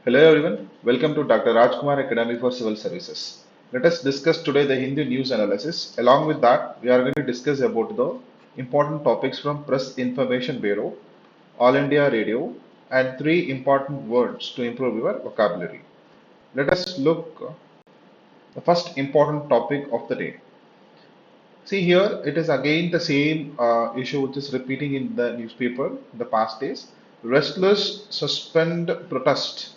Hello everyone, welcome to Dr. Rajkumar Academy for Civil Services. Let us discuss today the Hindi news analysis. Along with that, we are going to discuss about the important topics from Press Information Bureau, All India Radio, and three important words to improve your vocabulary. Let us look the first important topic of the day. See here, it is again the same issue which is repeating in the newspaper in the past days. Wrestlers suspend protest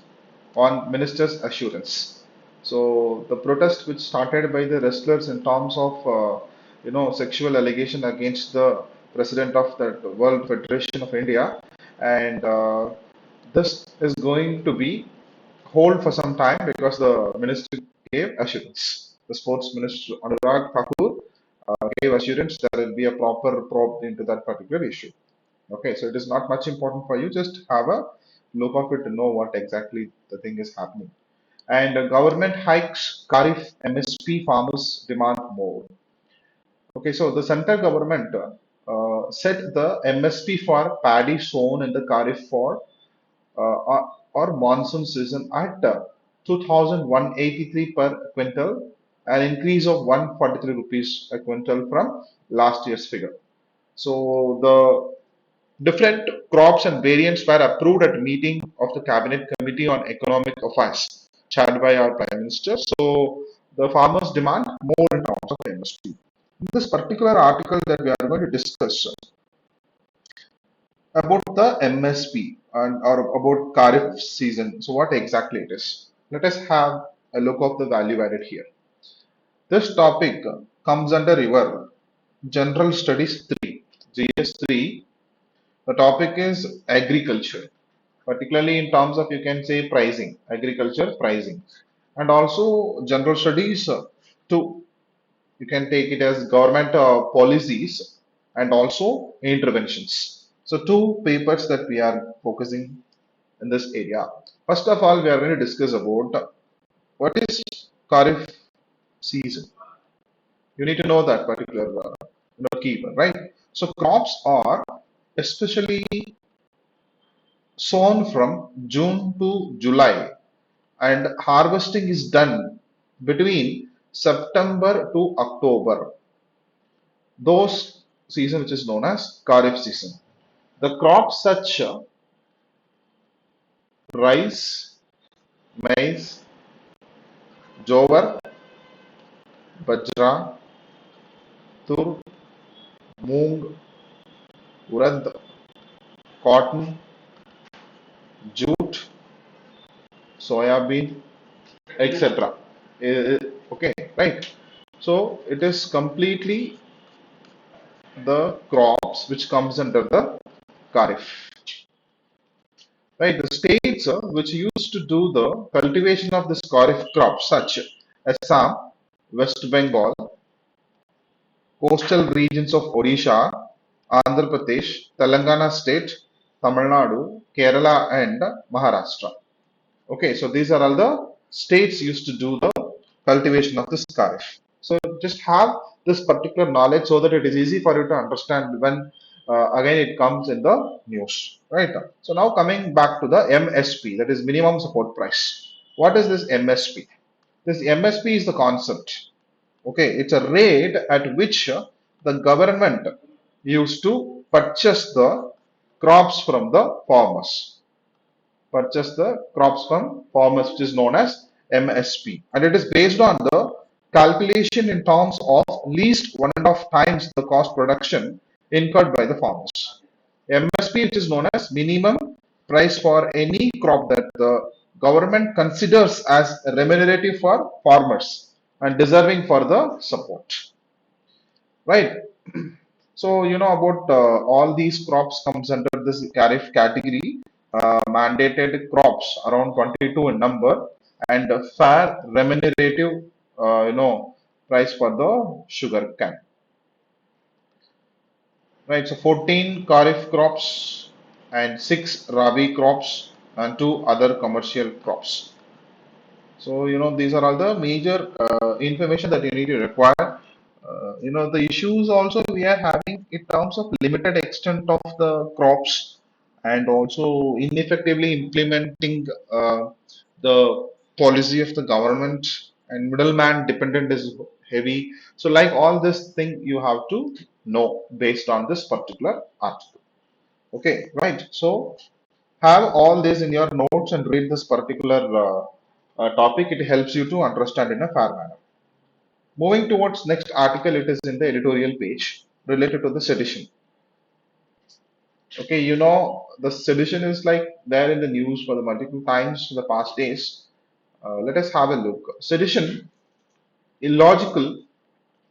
on minister's assurance. So the protest which started by the wrestlers in terms of sexual allegation against the president of the World Federation of India, and this is going to be hold for some time because the ministry gave assurance. The sports minister Anurag Thakur gave assurance there will be a proper probe into that particular issue. Okay, so it is not much important for you. Just have a look of it to know what exactly the thing is happening. And government hikes Kharif MSP farmers demand more. Okay, so the central government set the MSP for paddy sown in the Kharif for or monsoon season at 2,183 per quintal, an increase of 143 rupees a quintal from last year's figure. So the different crops and variants were approved at meeting of the Cabinet Committee on Economic Affairs, chaired by our Prime Minister. So the farmers demand more in terms of MSP. In this particular article that we are going to discuss about the MSP and or about Kharif season. So what exactly it is? Let us have a look of the value added here. This topic comes under your General Studies 3, GS 3. The topic is agriculture, particularly in terms of you can say pricing, agriculture pricing, and also general studies too. You can take it as government policies and also interventions. So two papers that we are focusing in this area. First of all, we are going to discuss about what is Kharif season. You need to know that particular keyword, right? So crops are especially sown from June to July, and harvesting is done between September to October. Those season which is known as Kharif season. The crops such rice, maize, jowar, bajra, tur, moong, urad, cotton, jute, soya bean, etc. Okay, right. So it is completely the crops which comes under the Kharif. Right, the states which used to do the cultivation of this Kharif crop, such as Assam, West Bengal, coastal regions of Odisha, Andhra Pradesh, Telangana state, Tamil Nadu, Kerala, and Maharashtra. Okay, so these are all the states used to do the cultivation of this Kharif. So just have this particular knowledge so that it is easy for you to understand when again it comes in the news, right? So now coming back to the MSP, that is minimum support price. What is this MSP? This MSP is the concept. Okay, it's a rate at which the government used to purchase the crops from the farmers. Purchase the crops from farmers, which is known as MSP, and it is based on the calculation in terms of least 1.5 times the cost production incurred by the farmers. MSP, which is known as minimum price for any crop that the government considers as remunerative for farmers and deserving for the support, right? So you know about all these crops comes under this Kharif category, mandated crops around 22 in number, and a fair remunerative, price for the sugar cane. Right, so 14 Kharif crops and 6 Rabi crops and 2 other commercial crops. So you know these are all the major information that you need to require. The issues also we are having in terms of limited extent of the crops and also ineffectively implementing the policy of the government, and middleman dependent is heavy. So like all this thing you have to know based on this particular article. Okay, right. So have all this in your notes and read this particular topic. It helps you to understand in a fair manner. Moving towards next article, it is in the editorial page related to the sedition. Okay, you know, the sedition is like there in the news for the multiple times in the past days. Let us have a look. Sedition, illogical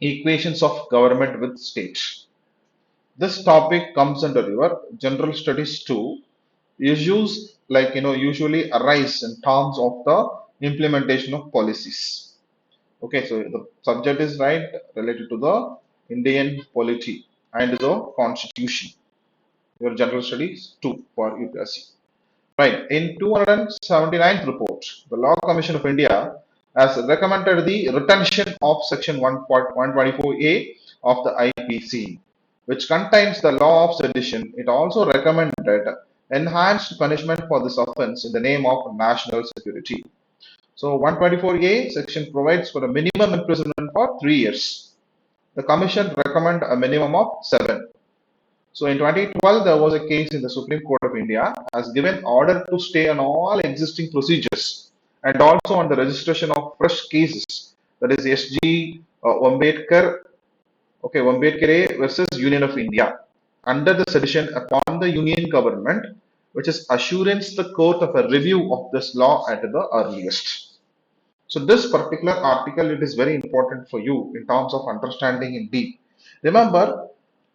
equations of government with states. This topic comes under your general studies too. Issues like usually arise in terms of the implementation of policies. Okay, so the subject is right related to the Indian polity and the constitution. Your general studies too for UPSC. Right. In 279th report, the Law Commission of India has recommended the retention of Section 124A of the IPC, which contains the law of sedition. It also recommended enhanced punishment for this offense in the name of national security. So 124A section provides for a minimum imprisonment for 3 years. The Commission recommend a minimum of 7. So in 2012, there was a case in the Supreme Court of India has given order to stay on all existing procedures and also on the registration of fresh cases. That is SG Ambedkar, okay, Ambedkar versus Union of India under the sedition upon the Union government, which is assurance the court of a review of this law at the earliest. So this particular article, it is very important for you in terms of understanding in deep. Remember,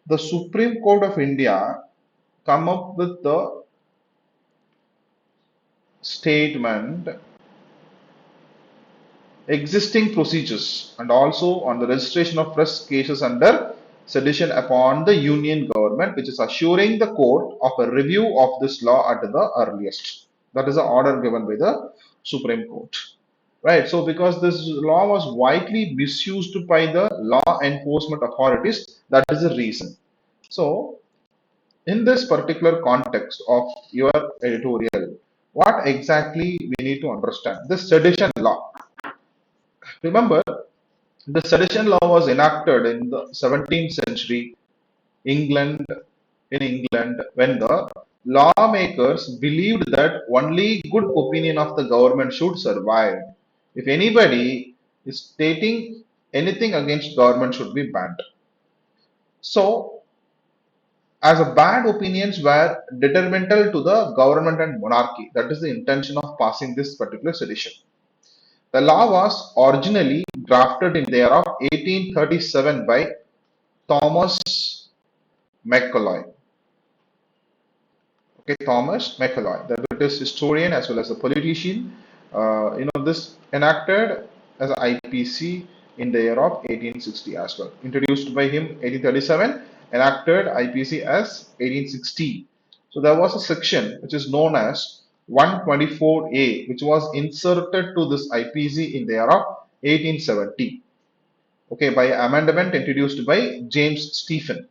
the Supreme Court of India come up with the statement existing procedures and also on the registration of fresh cases under sedition upon the union government, which is assuring the court of a review of this law at the earliest. That is the order given by the Supreme Court. Right. So because this law was widely misused by the law enforcement authorities, that is the reason. So in this particular context of your editorial, what exactly we need to understand? The sedition law. Remember, the sedition law was enacted in the 17th century England in England when the lawmakers believed that only good opinion of the government should survive. If anybody is stating anything against government should be banned. So as a bad opinions were detrimental to the government and monarchy. That is the intention of passing this particular sedition. The law was originally drafted in the year of 1837 by Thomas Macaulay. Okay, Thomas Macaulay, the British historian as well as a politician. This enacted as an IPC in the year of 1860 as well. Introduced by him 1837, enacted IPC as 1860. So there was a section which is known as 124A, which was inserted to this IPC in the year of 1870. Okay, by amendment introduced by James Stephen.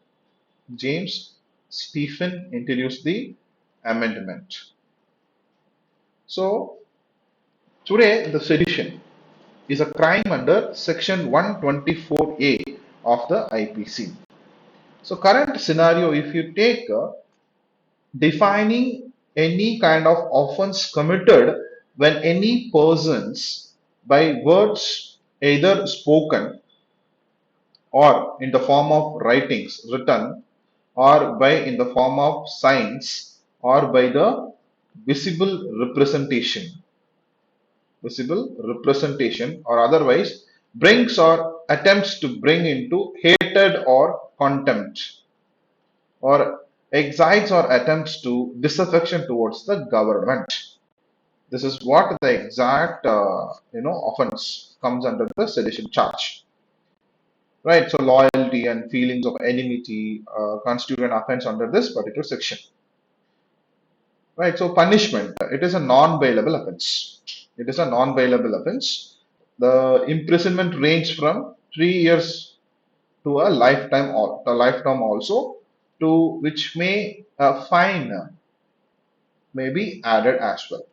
James Stephen introduced the amendment. So today the sedition is a crime under section 124A of the IPC. So current scenario, if you take defining any kind of offense committed when any persons by words either spoken or in the form of writings written or by in the form of signs or by the visible representation or otherwise brings or attempts to bring into hatred or contempt or excites or attempts to disaffection towards the government. This is what the exact offense comes under the sedition charge. Right, so loyalty and feelings of enmity constitute an offense under this particular section. Right, so punishment, it is a non-bailable offense. It is a non-bailable offense. The imprisonment range from 3 years to a lifetime, or a lifetime also, to which may fine may be added as well.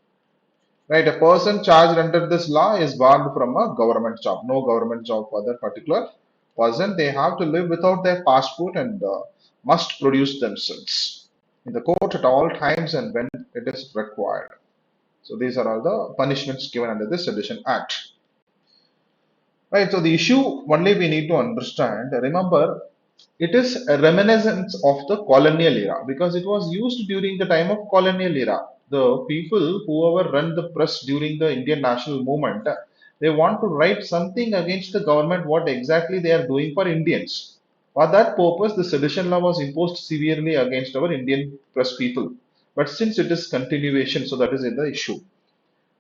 Right, a person charged under this law is barred from a government job. No government job for that particular person. They have to live without their passport and must produce themselves in the court at all times and when it is required. So these are all the punishments given under the Sedition Act. Right, so the issue only we need to understand, remember, it is a reminiscence of the colonial era because it was used during the time of colonial era. The people, whoever run the press during the Indian national movement, they want to write something against the government, what exactly they are doing for Indians. For that purpose, the sedition law was imposed severely against our Indian press people. But since it is continuation, so that is the issue.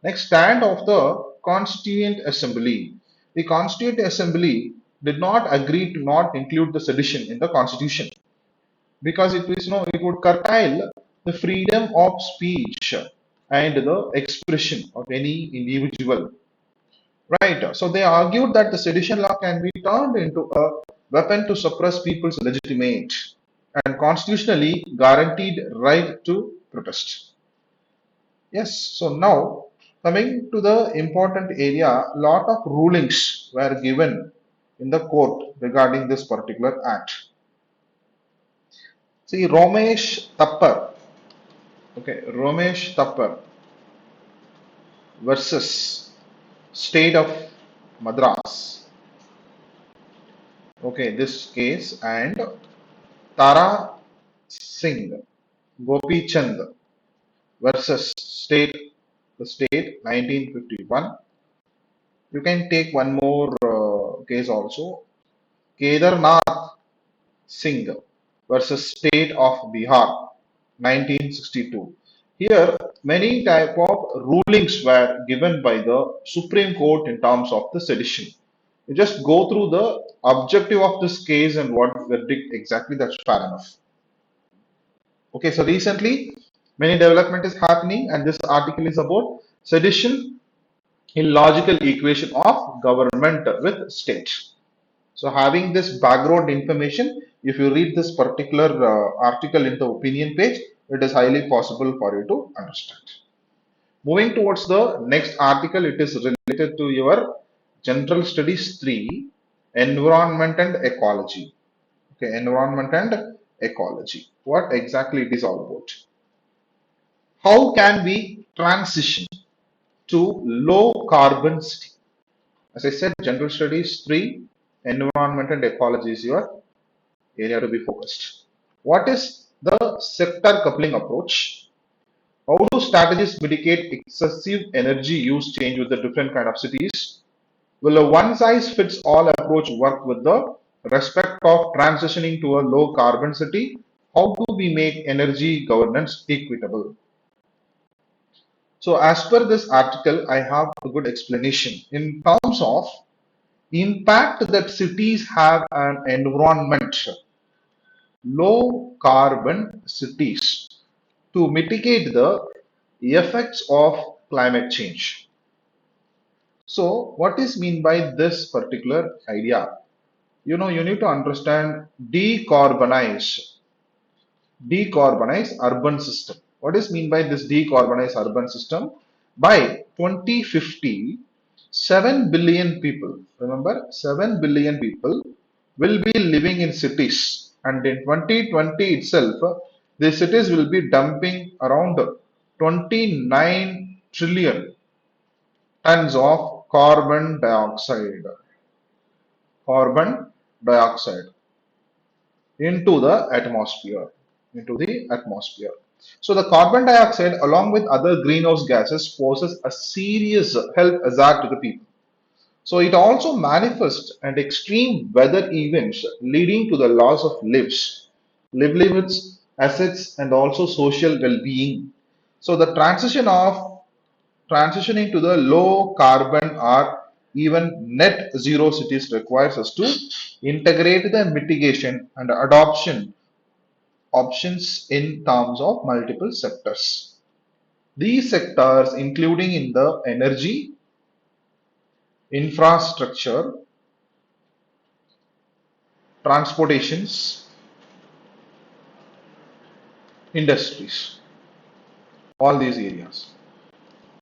Next, stand of the Constituent Assembly. The Constituent Assembly did not agree to not include the sedition in the Constitution because it was, it would curtail the freedom of speech and the expression of any individual. Right. So they argued that the sedition law can be turned into a weapon to suppress people's legitimate and constitutionally guaranteed right to protest. Yes, so now coming to the important area, lot of rulings were given in the court regarding this particular act. See, Romesh Tappar, okay, Romesh Tappar versus State of Madras, okay, this case, and Tara Singh, Gopi Chand versus the state 1951. You can take one more case also, Kedarnath Singh versus State of Bihar, 1962. Here, many type of rulings were given by the Supreme Court in terms of the sedition. You just go through the objective of this case and what verdict exactly, that's fair enough. Okay, so recently many development is happening and this article is about sedition in logical equation of government with state. So having this background information, if you read this particular article in the opinion page, it is highly possible for you to understand. Moving towards the next article, it is related to your General Studies 3, Environment and Ecology. Okay, Environment and Ecology. What exactly it is all about? How can we transition to low carbon city? As I said, General Studies 3, Environment and Ecology is your area to be focused. What is the sector coupling approach? How do strategies mitigate excessive energy use change with the different kind of cities? Will a one size fits all approach work with the respect of transitioning to a low carbon city? How do we make energy governance equitable? So as per this article, I have a good explanation in terms of impact that cities have on environment, low carbon cities to mitigate the effects of climate change. So what is mean by this particular idea? You need to understand decarbonize urban system. What is mean by this decarbonize urban system? By 2050, 7 billion people, remember 7 billion people will be living in cities, and in 2020 itself, the cities will be dumping around 29 trillion tons of carbon dioxide into the atmosphere, into the atmosphere. So the carbon dioxide, along with other greenhouse gases, poses a serious health hazard to the people. So it also manifests and extreme weather events leading to the loss of livelihoods, assets, and also social well-being. So the transitioning to the low carbon or even net zero cities requires us to integrate the mitigation and adoption options in terms of multiple sectors. These sectors, including in the energy, infrastructure, transportations, industries. all these areas.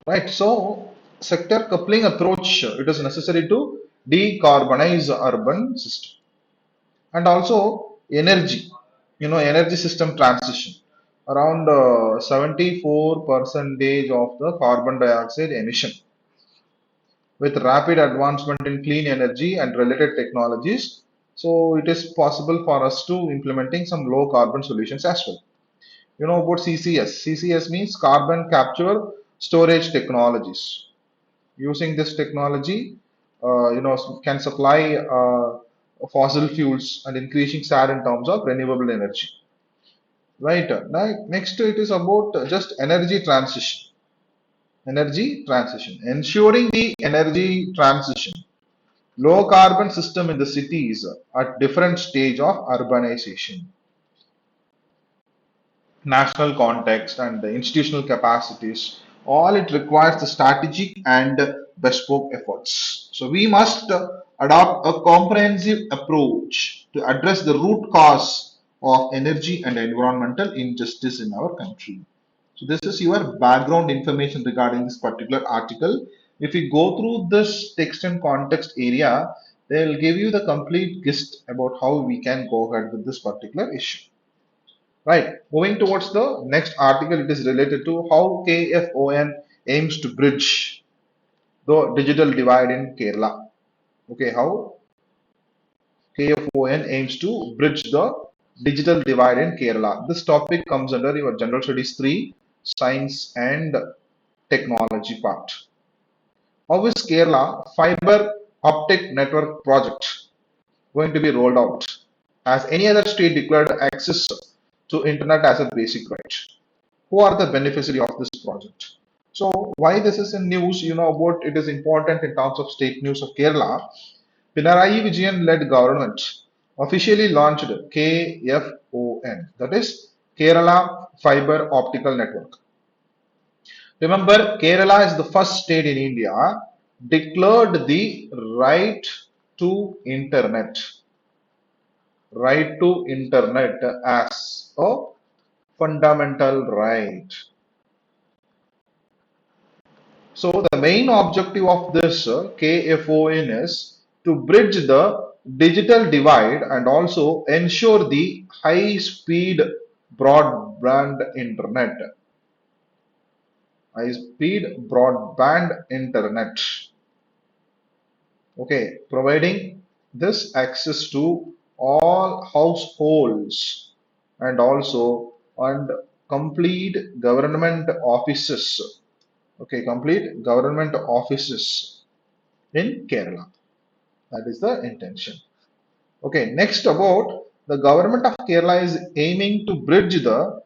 Right. So sector coupling approach, it is necessary to decarbonize urban system. And also energy, energy system transition. Around 74 percentage of the carbon dioxide emission. With rapid advancement in clean energy and related technologies, so it is possible for us to implementing some low carbon solutions as well. You know about CCS. CCS means carbon capture storage technologies. Using this technology, can supply fossil fuels and increasing share in terms of renewable energy. Right. Now, next it is about just energy transition. Energy transition. Ensuring the energy transition. Low carbon system in the cities at different stage of urbanization. National context and the institutional capacities, all it requires the strategic and bespoke efforts. So we must adopt a comprehensive approach to address the root cause of energy and environmental injustice in our country. So this is your background information regarding this particular article. If you go through this text and context area, they'll give you the complete gist about how we can go ahead with this particular issue. Right. Moving towards the next article, it is related to how KFON aims to bridge the digital divide in Kerala. Okay, how KFON aims to bridge the digital divide in Kerala. This topic comes under your General Studies 3, Science and Technology part. How is Kerala fiber optic network project going to be rolled out? Has any other state declared access to internet as a basic right? Who are the beneficiary of this project? So why this is in news, about it is important in terms of state news of Kerala. Pinarayi Vijayan led government officially launched KFON, that is Kerala Fiber Optical Network. Remember, Kerala is the first state in India declared the right to internet, as a fundamental right. So the main objective of this KFON is to bridge the digital divide and also ensure the high speed broadband internet. High speed broadband internet. Okay, providing this access to all households and also and complete government offices. Okay, complete government offices in Kerala. That is the intention. Okay, next about the government of Kerala is aiming to bridge the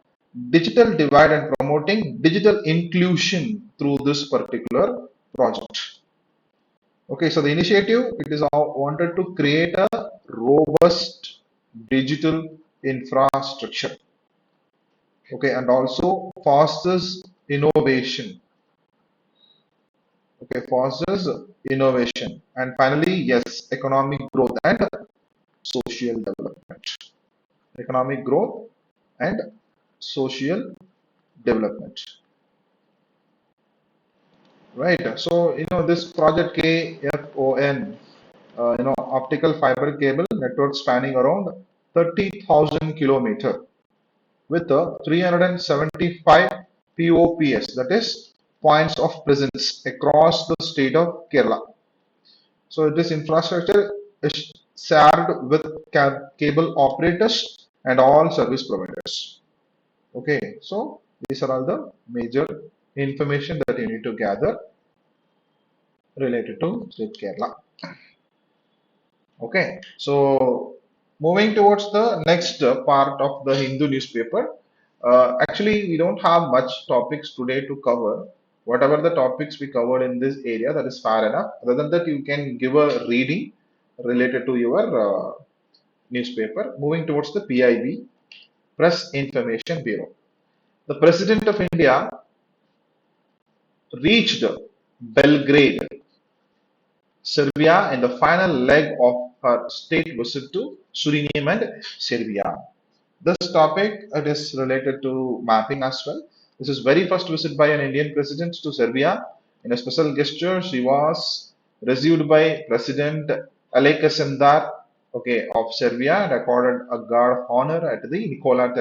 digital divide and promoting digital inclusion through this particular project. Okay, so the initiative, it is wanted to create a robust digital infrastructure. Okay, and also fosters innovation. Okay, fosters innovation. And finally, yes, economic growth and social development. Economic growth and social development. Right. So, this project KFON, optical fiber cable network spanning around 30,000 kilometer with a 375 POPs, that is points of presence across the state of Kerala. So this infrastructure is shared with cable operators and all service providers. Okay, so these are all the major information that you need to gather related to state Kerala. Okay, so moving towards the next part of the Hindu newspaper. Actually, we don't have much topics today to cover. Whatever the topics we covered in this area, that is fair enough. Other than that, you can give a reading related to your newspaper. Moving towards the PIB, Press Information Bureau. The President of India reached Belgrade, Serbia in the final leg of her state visit to Suriname and Serbia. This topic, it is related to mapping as well. This is very first visit by an Indian president to Serbia. In a special gesture, she was received by President Aleksander, of Serbia and accorded a guard of honor at the Nikola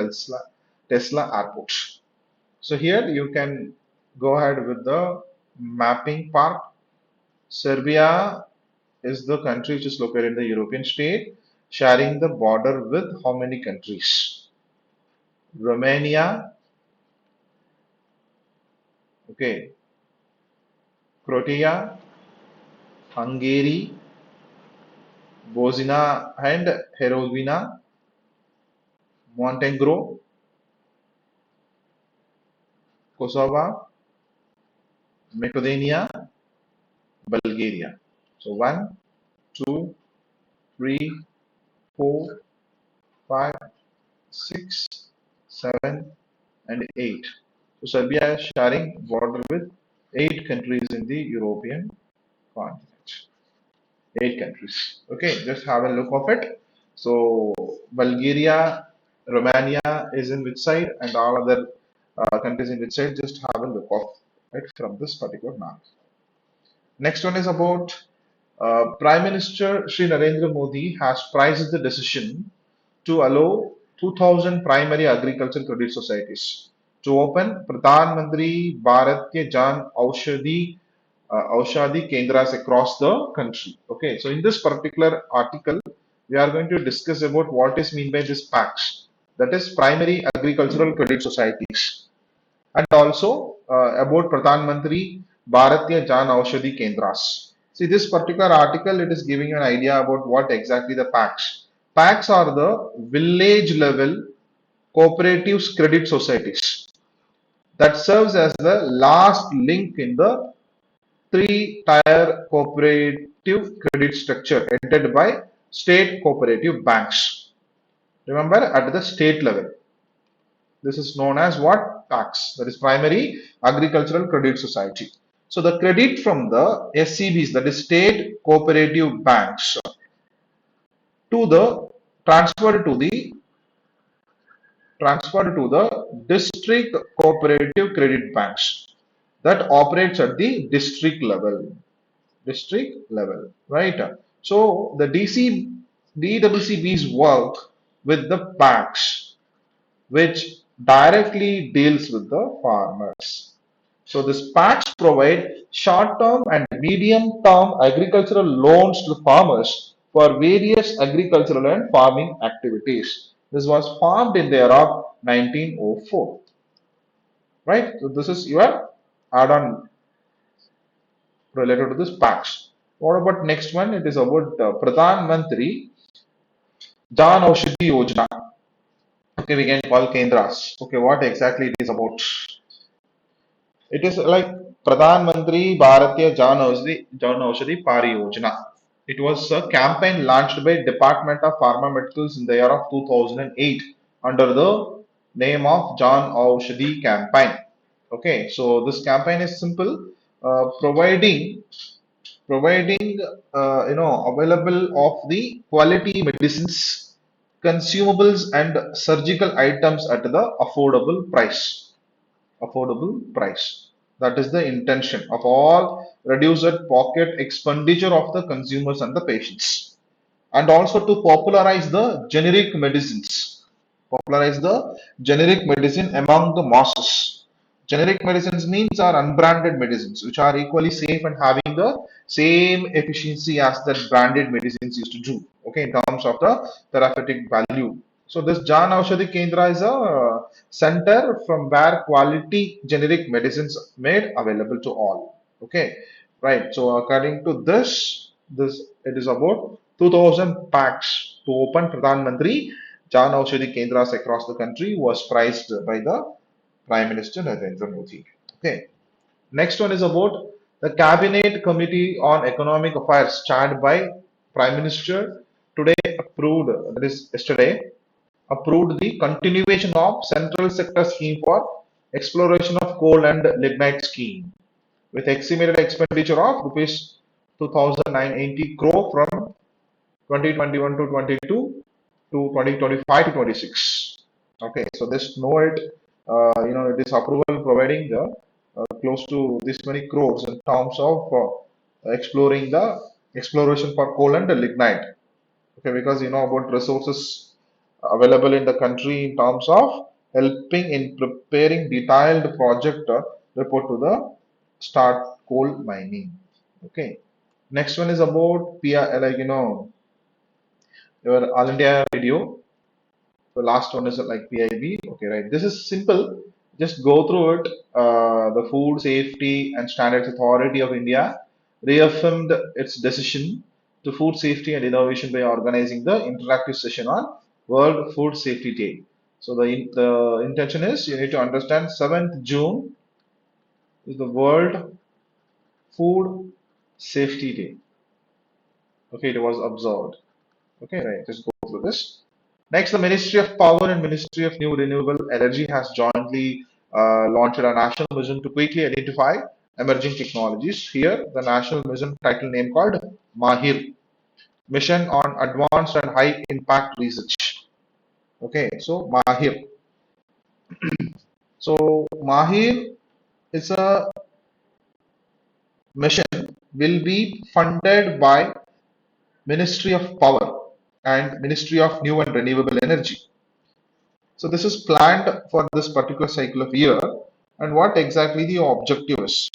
Tesla Airport. So here you can go ahead with the mapping part. Serbia is the country which is located in the European state, sharing the border with how many countries? Romania, okay, Croatia, Hungary, Bosnia and Herzegovina, Montenegro, Kosovo, Macedonia, Bulgaria. So 1, 2, 3, 4, 5, 6, 7, and 8. So Serbia is sharing border with 8 countries in the European continent. 8 countries. Okay, just have a look of it. So Bulgaria, Romania is in which side, and all other countries in which side. Just have a look of it from this particular map. Next one is about Prime Minister Sri Narendra Modi has praised the decision to allow 2,000 primary agricultural credit societies to open Pradhan Mantri Bharatya Jan Aushadhi Kendras across the country. Okay, so in this particular article, we are going to discuss about what is meant by this PACS, that is Primary Agricultural Credit Societies, and also about Pradhan Mantri Bharatya Jan Aushadhi Kendras. See, this particular article, it is giving you an idea about what exactly the PACS. PACS are the village level cooperative credit societies that serves as the last link in the three-tier cooperative credit structure headed by state cooperative banks. Remember, at the state level, this is known as what? Tax. That is Primary Agricultural Credit Society. So the credit from the SCBs, that is State Cooperative Banks, to the transferred to the district cooperative credit banks that operates at the district level, right? So the DCCBs work with the banks which directly deals with the farmers. So this PACs provide short-term and medium-term agricultural loans to farmers for various agricultural and farming activities. This was formed in the year of 1904, right? So this is your add-on related to this PACs. What about next one? It is about Pradhan Mantri Jan Aushadhi Yojana. Okay, we can call Kendras. Okay, what exactly it is about? It is like Pradhan Mantri Bharatya Jan Aushadhi Pariyojana. It was a campaign launched by Department of Pharmaceuticals in the year of 2008 under the name of Jan Aushadhi campaign. Okay, so this campaign is simple, providing available of the quality medicines, consumables, and surgical items at the affordable price. That is the intention of all reduced pocket expenditure of the consumers and the patients. And also to popularize the generic medicine among the masses. Generic medicines means are unbranded medicines, which are equally safe and having the same efficiency as that branded medicines used to do. Okay, in terms of the therapeutic value. So this Jan Aushadhi Kendra is a center from where quality generic medicines made available to all. Okay, right. So according to this it is about 2,000 packs to open Pradhan Mantri Jan Aushadhi Kendras across the country was priced by the Prime Minister Narendra Modi. Okay. Next one is about the Cabinet Committee on Economic Affairs chaired by Prime Minister today approved, that is yesterday, approved the continuation of central sector scheme for exploration of coal and lignite scheme with estimated expenditure of rupees 2,980 crore from 2021 to 22 to 2025 to 26. Okay, so just know it. it is approval providing close to this many crores in terms of exploring the exploration for coal and lignite. Okay, because you know about resources available in the country in terms of helping in preparing detailed project report to the start coal mining. Okay, next one is about PR, like your All India radio. The last one is like PIB. Okay, right. This is simple. Just go through it. The Food Safety and Standards Authority of India reaffirmed its decision to food safety and innovation by organizing the interactive session on World Food Safety Day. So the intention is you need to understand 7th June is the World Food Safety Day. Okay, it was observed. Okay, right. Just go through this. Next, the Ministry of Power and Ministry of New Renewable Energy has jointly launched a national mission to quickly identify emerging technologies. Here, the national mission title name called Mahir, Mission on Advanced and High Impact Research. Okay, so Mahir. So Mahir is a mission will be funded by Ministry of Power and Ministry of New and Renewable Energy. So this is planned for this particular cycle of year, and what exactly the objective is.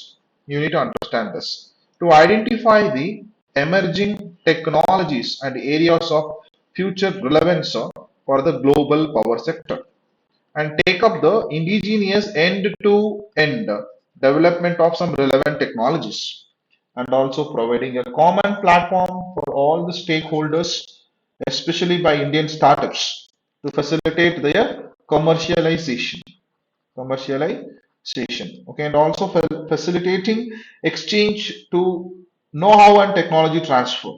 You need to understand this. To identify the emerging technologies and areas of future relevance for the global power sector and take up the indigenous end-to-end development of some relevant technologies and also providing a common platform for all the stakeholders, especially by Indian startups, to facilitate their commercialization. Commercialization, okay, and also facilitating exchange to know-how and technology transfer,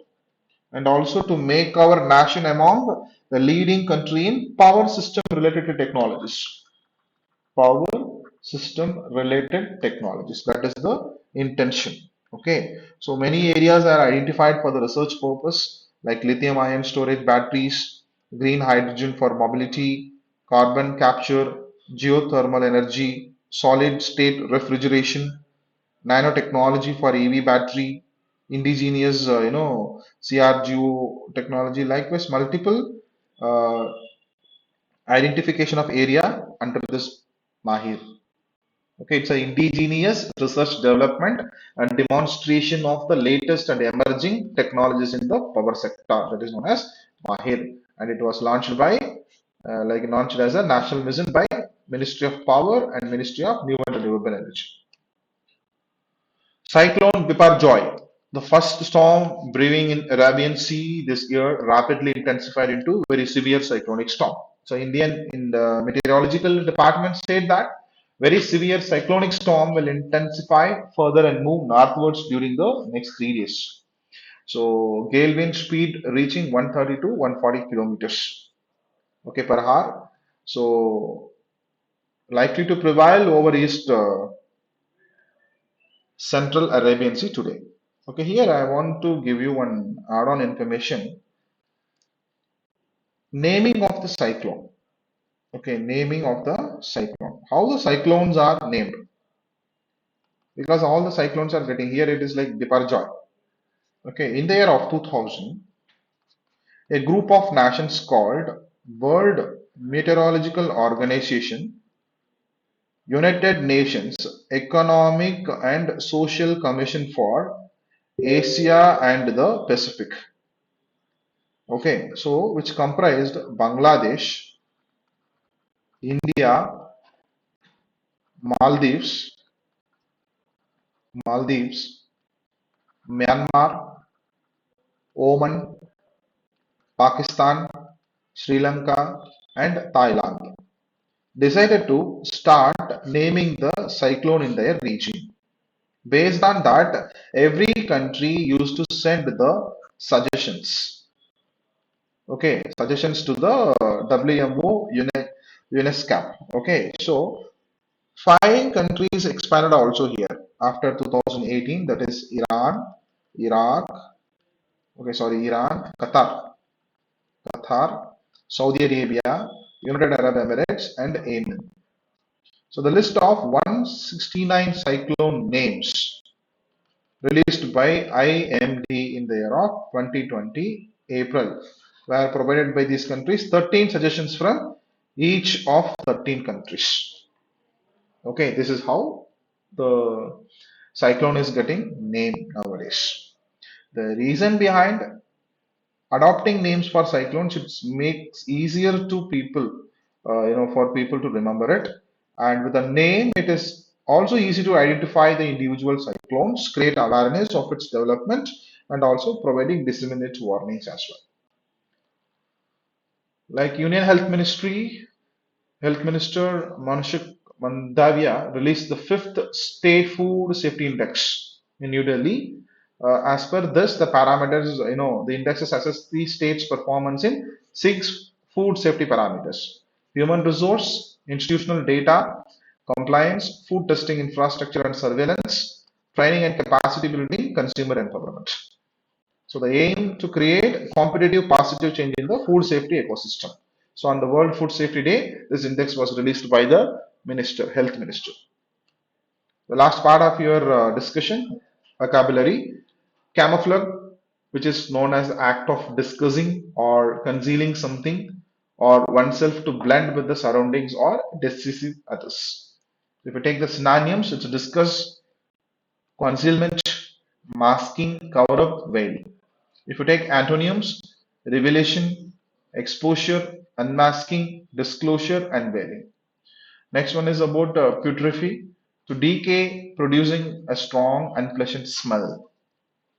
and also to make our nation among the leading country in power system related to technologies. Power system related technologies. That is the intention. Okay. So many areas are identified for the research purpose like lithium ion storage batteries, green hydrogen for mobility, carbon capture, geothermal energy, solid state refrigeration, nanotechnology for EV battery, indigenous, CRGO technology, likewise multiple uh, identification of area under this Mahir. Okay, it's an indigenous research development and demonstration of the latest and emerging technologies in the power sector that is known as Mahir, and it was launched by launched as a national mission by Ministry of Power and Ministry of New and Renewable Energy. Cyclone Biparjoy, the first storm brewing in Arabian Sea this year, rapidly intensified into very severe cyclonic storm. So, Indian in the meteorological department state that very severe cyclonic storm will intensify further and move northwards during the next 3 days. So, gale wind speed reaching 130 to 140 kilometers, okay, per hour. So, likely to prevail over east Central Arabian Sea today. Okay, here I want to give you one add-on information. Naming of the cyclone. Okay, naming of the cyclone. How the cyclones are named? Because all the cyclones are getting here, it is like Biparjoy. Okay, in the year of 2000, a group of nations called World Meteorological Organization, United Nations Economic and Social Commission for Asia and the Pacific. Okay, so which comprised Bangladesh, India, Maldives, Myanmar, Oman, Pakistan, Sri Lanka, and Thailand, decided to start naming the cyclone in their region. Based on that, every country used to send the suggestions. Okay, suggestions to the WMO UNESCO. Okay, so five countries expanded also here after 2018, that is Iran, Iraq, Qatar, Saudi Arabia, United Arab Emirates, and Yemen. So the list of 169 cyclone names released by IMD in the year of 2020 April were provided by these countries. 13 suggestions from each of 13 countries. Okay, this is how the cyclone is getting named nowadays. The reason behind adopting names for cyclones, it makes easier to people, for people to remember it. And with a name, it is also easy to identify the individual cyclones, create awareness of its development, and also providing disseminate warnings as well. Like Union Health Minister Manshuk Mandavia released the fifth State Food Safety Index in New Delhi. As per this, the parameters, the indexes assess the state's performance in six food safety parameters: human resource, institutional data, compliance, food testing infrastructure and surveillance, training and capacity building, consumer empowerment. So the aim to create competitive positive change in the food safety ecosystem. So on the World Food Safety Day, this index was released by the health minister. The last part of your discussion, vocabulary, camouflage, which is known as the act of disguising or concealing something or oneself to blend with the surroundings or deceive others. If you take the synonyms, it's disguise, concealment, masking, cover up, veil. If you take antonyms, revelation, exposure, unmasking, disclosure, and veiling. Next one is about putrefy, to decay, producing a strong, unpleasant smell.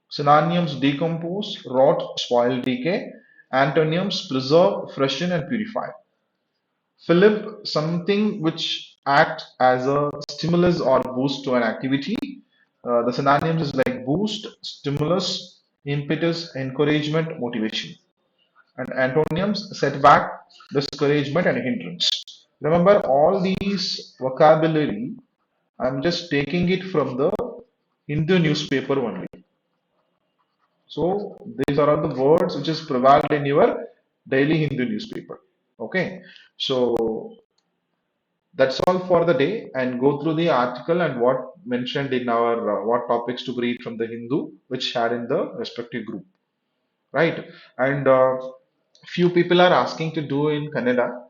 Synonyms: decompose, rot, spoil, decay. Antonyms: preserve, freshen, and purify. Philip, something which act as a stimulus or boost to an activity. The synonyms is like boost, stimulus, impetus, encouragement, motivation. And antonyms: setback, discouragement, and hindrance. Remember all these vocabulary, I'm just taking it from the Hindu newspaper only. So these are all the words which is prevalent in your daily Hindu newspaper. Okay. So that's all for the day, and go through the article and what mentioned in our what topics to read from the Hindu, which shared in the respective group, right? And few people are asking to do in Kannada,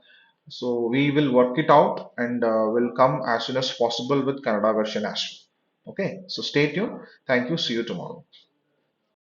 so we will work it out and will come as soon as possible with Kannada version as well. Okay, so stay tuned. Thank you. See you tomorrow.